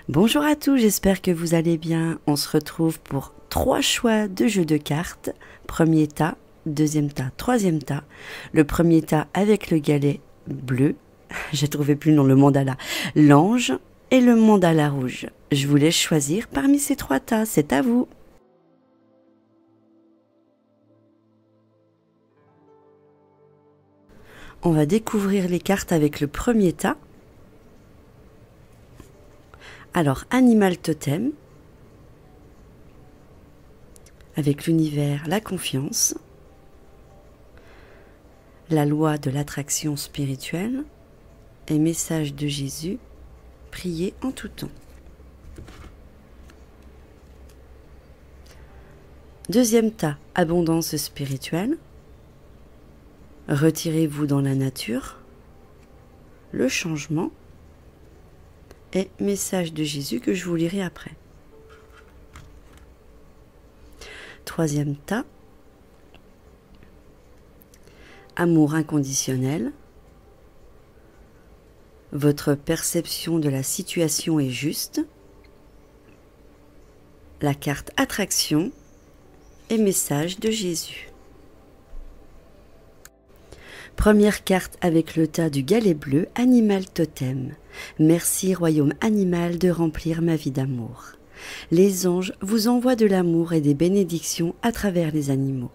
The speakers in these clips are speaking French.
Bonjour à tous, j'espère que vous allez bien. On se retrouve pour 3 choix de jeux de cartes. Premier tas, deuxième tas, troisième tas. Le premier tas avec le galet bleu. J'ai trouvé plus le nom, le mandala. L'ange et le mandala rouge. Je vous laisse choisir parmi ces 3 tas, c'est à vous. On va découvrir les cartes avec le premier tas. Alors, animal totem, avec l'univers, la confiance, la loi de l'attraction spirituelle et message de Jésus, priez en tout temps. Deuxième tas, abondance spirituelle, retirez-vous dans la nature, le changement, et message de Jésus que je vous lirai après. Troisième tas, amour inconditionnel. Votre perception de la situation est juste. La carte attraction et message de Jésus. Première carte avec le tas du galet bleu, animal totem. Merci, royaume animal, de remplir ma vie d'amour. Les anges vous envoient de l'amour et des bénédictions à travers les animaux.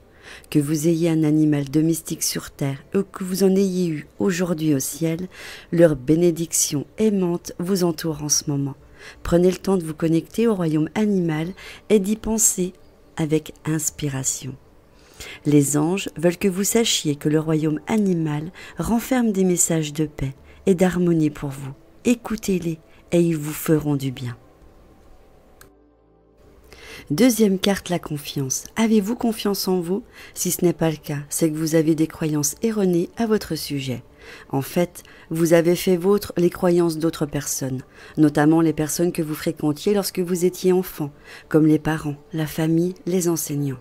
Que vous ayez un animal domestique sur terre ou que vous en ayez eu aujourd'hui au ciel, leurs bénédictions aimantes vous entourent en ce moment. Prenez le temps de vous connecter au royaume animal et d'y penser avec inspiration. Les anges veulent que vous sachiez que le royaume animal renferme des messages de paix et d'harmonie pour vous. Écoutez-les et ils vous feront du bien. Deuxième carte, la confiance. Avez-vous confiance en vous? Si ce n'est pas le cas, c'est que vous avez des croyances erronées à votre sujet. En fait, vous avez fait vôtre les croyances d'autres personnes, notamment les personnes que vous fréquentiez lorsque vous étiez enfant, comme les parents, la famille, les enseignants.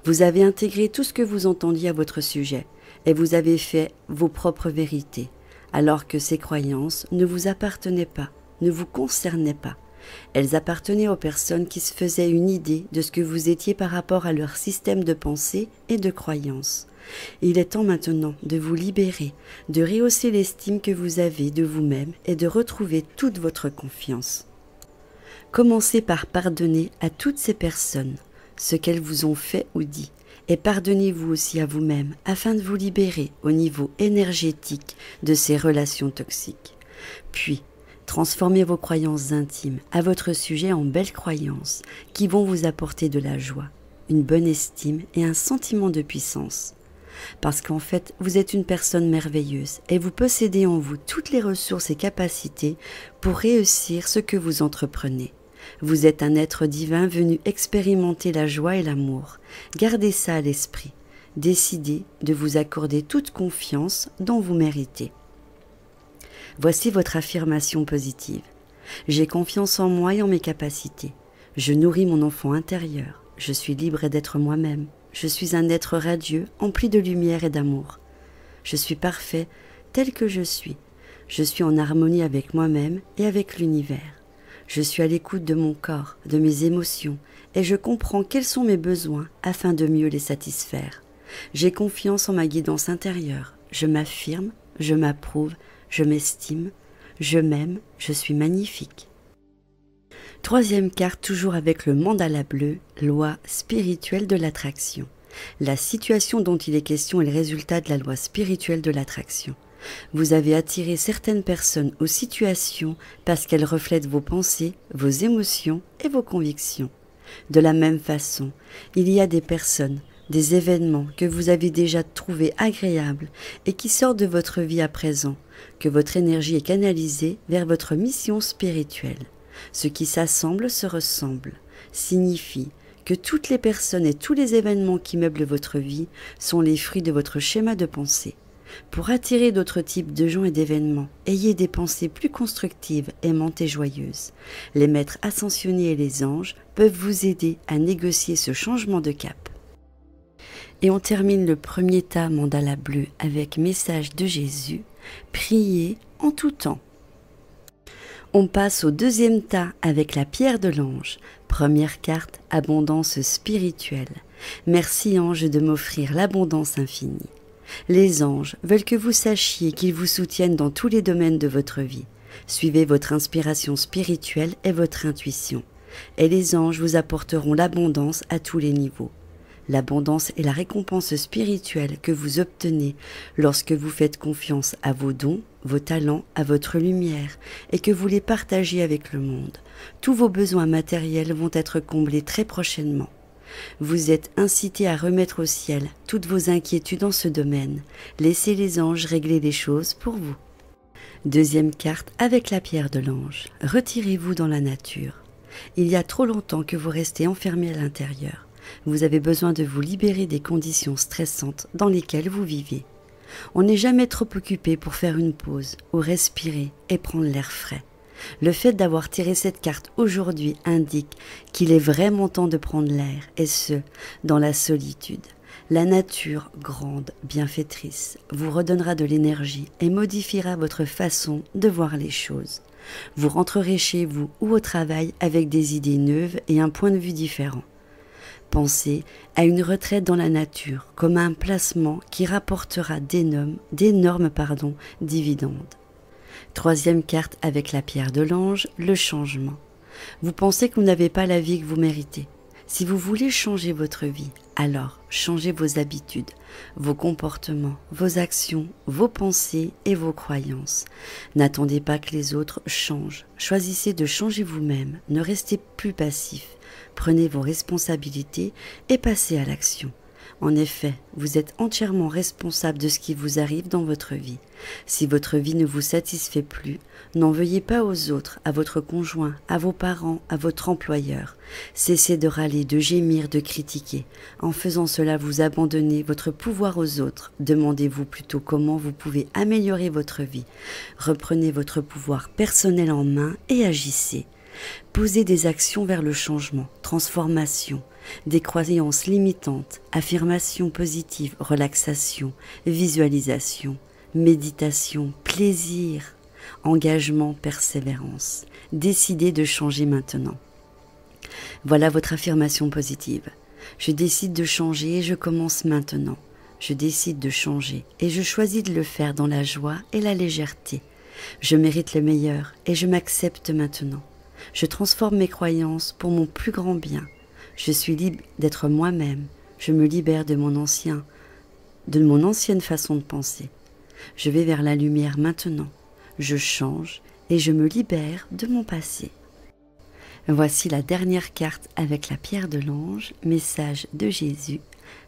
Vous avez intégré tout ce que vous entendiez à votre sujet et vous avez fait vos propres vérités, alors que ces croyances ne vous appartenaient pas, ne vous concernaient pas. Elles appartenaient aux personnes qui se faisaient une idée de ce que vous étiez par rapport à leur système de pensée et de croyances. Il est temps maintenant de vous libérer, de rehausser l'estime que vous avez de vous-même et de retrouver toute votre confiance. Commencez par pardonner à toutes ces personnes ce qu'elles vous ont fait ou dit, et pardonnez-vous aussi à vous-même afin de vous libérer au niveau énergétique de ces relations toxiques. Puis, transformez vos croyances intimes à votre sujet en belles croyances qui vont vous apporter de la joie, une bonne estime et un sentiment de puissance. Parce qu'en fait, vous êtes une personne merveilleuse et vous possédez en vous toutes les ressources et capacités pour réussir ce que vous entreprenez. Vous êtes un être divin venu expérimenter la joie et l'amour. Gardez ça à l'esprit. Décidez de vous accorder toute confiance dont vous méritez. Voici votre affirmation positive. J'ai confiance en moi et en mes capacités. Je nourris mon enfant intérieur. Je suis libre d'être moi-même. Je suis un être radieux, empli de lumière et d'amour. Je suis parfait tel que je suis. Je suis en harmonie avec moi-même et avec l'univers. Je suis à l'écoute de mon corps, de mes émotions, et je comprends quels sont mes besoins afin de mieux les satisfaire. J'ai confiance en ma guidance intérieure. Je m'affirme, je m'approuve, je m'estime, je m'aime, je suis magnifique. Troisième carte, toujours avec le mandala bleu, loi spirituelle de l'attraction. La situation dont il est question est le résultat de la loi spirituelle de l'attraction. Vous avez attiré certaines personnes aux situations parce qu'elles reflètent vos pensées, vos émotions et vos convictions. De la même façon, il y a des personnes, des événements que vous avez déjà trouvés agréables et qui sortent de votre vie à présent, que votre énergie est canalisée vers votre mission spirituelle. Ce qui s'assemble se ressemble, signifie que toutes les personnes et tous les événements qui meublent votre vie sont les fruits de votre schéma de pensée. Pour attirer d'autres types de gens et d'événements, ayez des pensées plus constructives, aimantes et joyeuses. Les maîtres ascensionnés et les anges peuvent vous aider à négocier ce changement de cap. Et on termine le premier tas mandala bleu avec message de Jésus, priez en tout temps. On passe au deuxième tas avec la pierre de l'ange. Première carte, abondance spirituelle. Merci ange de m'offrir l'abondance infinie. Les anges veulent que vous sachiez qu'ils vous soutiennent dans tous les domaines de votre vie. Suivez votre inspiration spirituelle et votre intuition. Et les anges vous apporteront l'abondance à tous les niveaux. L'abondance est la récompense spirituelle que vous obtenez lorsque vous faites confiance à vos dons, vos talents, à votre lumière et que vous les partagez avec le monde. Tous vos besoins matériels vont être comblés très prochainement. Vous êtes incité à remettre au ciel toutes vos inquiétudes en ce domaine. Laissez les anges régler les choses pour vous. Deuxième carte avec la pierre de l'ange. Retirez-vous dans la nature. Il y a trop longtemps que vous restez enfermé à l'intérieur. Vous avez besoin de vous libérer des conditions stressantes dans lesquelles vous vivez. On n'est jamais trop occupé pour faire une pause, ou respirer et prendre l'air frais. Le fait d'avoir tiré cette carte aujourd'hui indique qu'il est vraiment temps de prendre l'air, et ce, dans la solitude. La nature, grande, bienfaitrice, vous redonnera de l'énergie et modifiera votre façon de voir les choses. Vous rentrerez chez vous ou au travail avec des idées neuves et un point de vue différent. Pensez à une retraite dans la nature comme un placement qui rapportera d'énormes dividendes. Troisième carte avec la pierre de l'ange, le changement. Vous pensez que vous n'avez pas la vie que vous méritez. Si vous voulez changer votre vie, alors changez vos habitudes, vos comportements, vos actions, vos pensées et vos croyances. N'attendez pas que les autres changent. Choisissez de changer vous-même. Ne restez plus passif. Prenez vos responsabilités et passez à l'action. En effet, vous êtes entièrement responsable de ce qui vous arrive dans votre vie. Si votre vie ne vous satisfait plus, n'en veuillez pas aux autres, à votre conjoint, à vos parents, à votre employeur. Cessez de râler, de gémir, de critiquer. En faisant cela, vous abandonnez votre pouvoir aux autres. Demandez-vous plutôt comment vous pouvez améliorer votre vie. Reprenez votre pouvoir personnel en main et agissez. Posez des actions vers le changement, transformation, des croyances limitantes, affirmations positives, relaxation, visualisation, méditation, plaisir, engagement, persévérance. Décidez de changer maintenant. Voilà votre affirmation positive. Je décide de changer et je commence maintenant. Je décide de changer et je choisis de le faire dans la joie et la légèreté. Je mérite le meilleur et je m'accepte maintenant. Je transforme mes croyances pour mon plus grand bien. Je suis libre d'être moi-même. Je me libère de mon ancienne façon de penser. Je vais vers la lumière maintenant. Je change et je me libère de mon passé. Voici la dernière carte avec la pierre de l'ange, message de Jésus.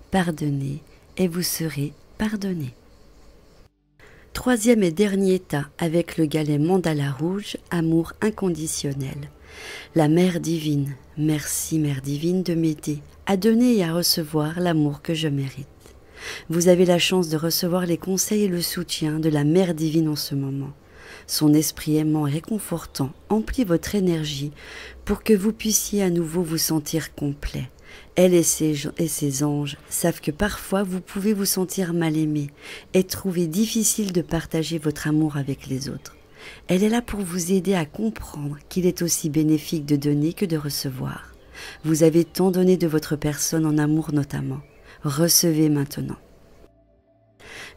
Pardonnez et vous serez pardonné. Troisième et dernier tas avec le galet mandala rouge, amour inconditionnel. La Mère divine, merci Mère divine de m'aider à donner et à recevoir l'amour que je mérite. Vous avez la chance de recevoir les conseils et le soutien de la Mère divine en ce moment. Son esprit aimant et réconfortant emplit votre énergie pour que vous puissiez à nouveau vous sentir complet. Elle et ses anges savent que parfois vous pouvez vous sentir mal aimé et trouver difficile de partager votre amour avec les autres. Elle est là pour vous aider à comprendre qu'il est aussi bénéfique de donner que de recevoir. Vous avez tant donné de votre personne en amour notamment. Recevez maintenant.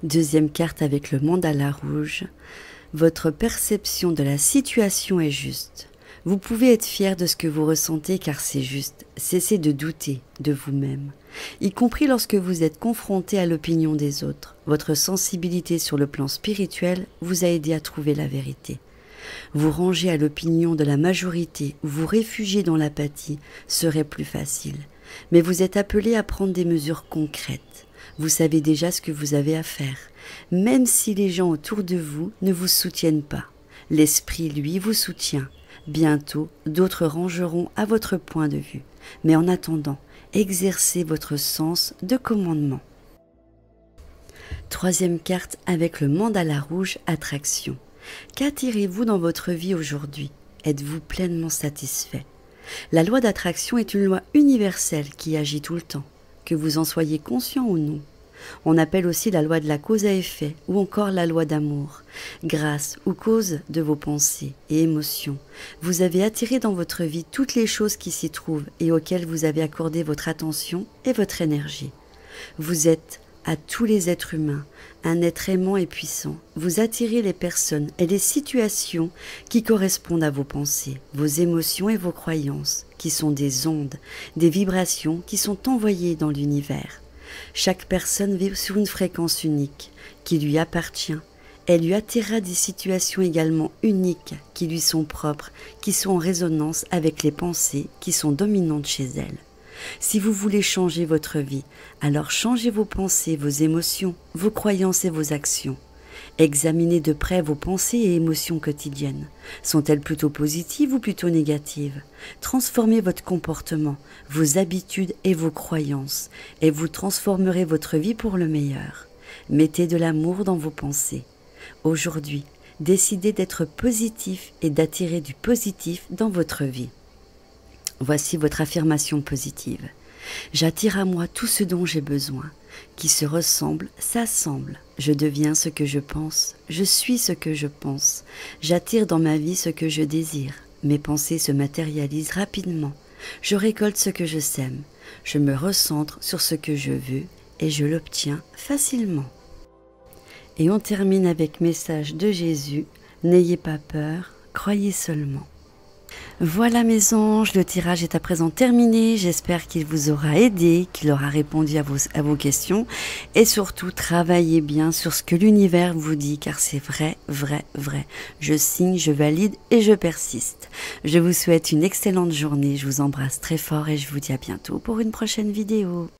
Deuxième carte avec le mandala rouge. Votre perception de la situation est juste. Vous pouvez être fier de ce que vous ressentez car c'est juste. Cessez de douter de vous-même, y compris lorsque vous êtes confronté à l'opinion des autres. Votre sensibilité sur le plan spirituel vous a aidé à trouver la vérité. Vous ranger à l'opinion de la majorité ou vous réfugier dans l'apathie serait plus facile. Mais vous êtes appelé à prendre des mesures concrètes. Vous savez déjà ce que vous avez à faire, même si les gens autour de vous ne vous soutiennent pas. L'esprit, lui, vous soutient. Bientôt, d'autres rangeront à votre point de vue. Mais en attendant, exercez votre sens de commandement. Troisième carte avec le mandala rouge, attraction. Qu'attirez-vous dans votre vie aujourd'hui? Êtes-vous pleinement satisfait? La loi d'attraction est une loi universelle qui agit tout le temps, que vous en soyez conscient ou non. On appelle aussi la loi de la cause à effet ou encore la loi d'amour. Grâce ou cause de vos pensées et émotions, vous avez attiré dans votre vie toutes les choses qui s'y trouvent et auxquelles vous avez accordé votre attention et votre énergie. Vous êtes, à tous les êtres humains, un être aimant et puissant. Vous attirez les personnes et les situations qui correspondent à vos pensées, vos émotions et vos croyances, qui sont des ondes, des vibrations qui sont envoyées dans l'univers. Chaque personne vit sur une fréquence unique qui lui appartient. Elle lui attirera des situations également uniques qui lui sont propres, qui sont en résonance avec les pensées qui sont dominantes chez elle. Si vous voulez changer votre vie, alors changez vos pensées, vos émotions, vos croyances et vos actions. Examinez de près vos pensées et émotions quotidiennes. Sont-elles plutôt positives ou plutôt négatives? Transformez votre comportement, vos habitudes et vos croyances, et vous transformerez votre vie pour le meilleur. Mettez de l'amour dans vos pensées. Aujourd'hui, décidez d'être positif et d'attirer du positif dans votre vie. Voici votre affirmation positive. J'attire à moi tout ce dont j'ai besoin. Qui se ressemble, s'assemble. Je deviens ce que je pense. Je suis ce que je pense. J'attire dans ma vie ce que je désire. Mes pensées se matérialisent rapidement. Je récolte ce que je sème. Je me recentre sur ce que je veux et je l'obtiens facilement. Et on termine avec message de Jésus. N'ayez pas peur, croyez seulement. Voilà mes anges, le tirage est à présent terminé. J'espère qu'il vous aura aidé, qu'il aura répondu à vos questions. Et surtout, travaillez bien sur ce que l'univers vous dit, car c'est vrai, vrai, vrai. Je signe, je valide et je persiste. Je vous souhaite une excellente journée, je vous embrasse très fort et je vous dis à bientôt pour une prochaine vidéo.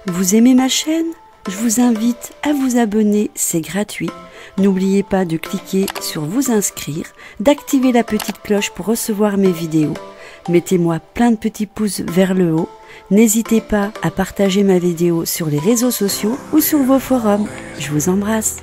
Vous aimez ma chaîne ? Je vous invite à vous abonner, c'est gratuit. N'oubliez pas de cliquer sur vous inscrire, d'activer la petite cloche pour recevoir mes vidéos. Mettez-moi plein de petits pouces vers le haut. N'hésitez pas à partager ma vidéo sur les réseaux sociaux ou sur vos forums. Je vous embrasse.